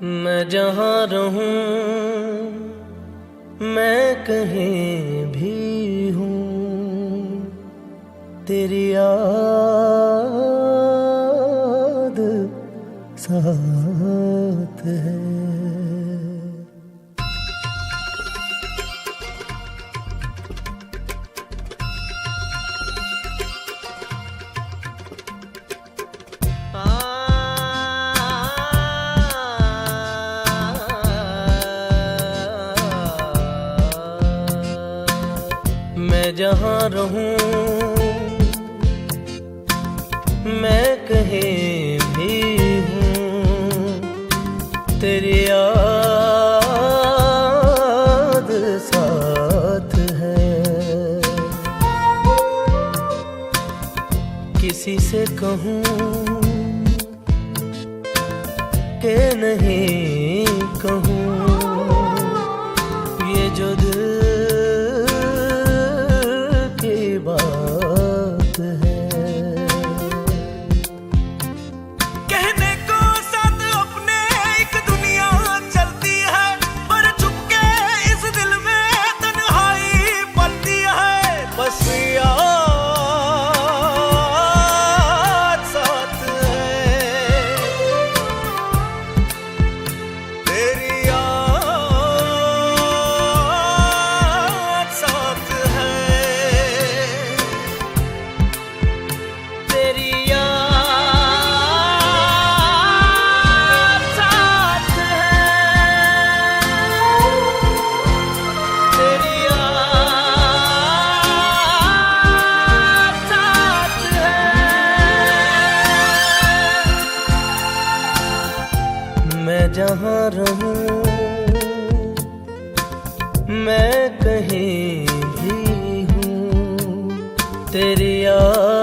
मैं जहाँ रहूं, मैं कहीं भी हूँ, तेरी याद साथ है। मैं जहाँ रहूं, मैं कहीं भी हूँ, तेरी याद साथ है। किसी से कहूँ कि नहीं कहूँ, ये जो दिल बात है। कहने को साथ अपने एक दुनिया चलती है, पर चुपके इस दिल में तन्हाई पलती है। बस याद साथ है, तेरी याद साथ है। मैं जहाँ रहूं, मैं कहीं भी हूँ, तेरी याद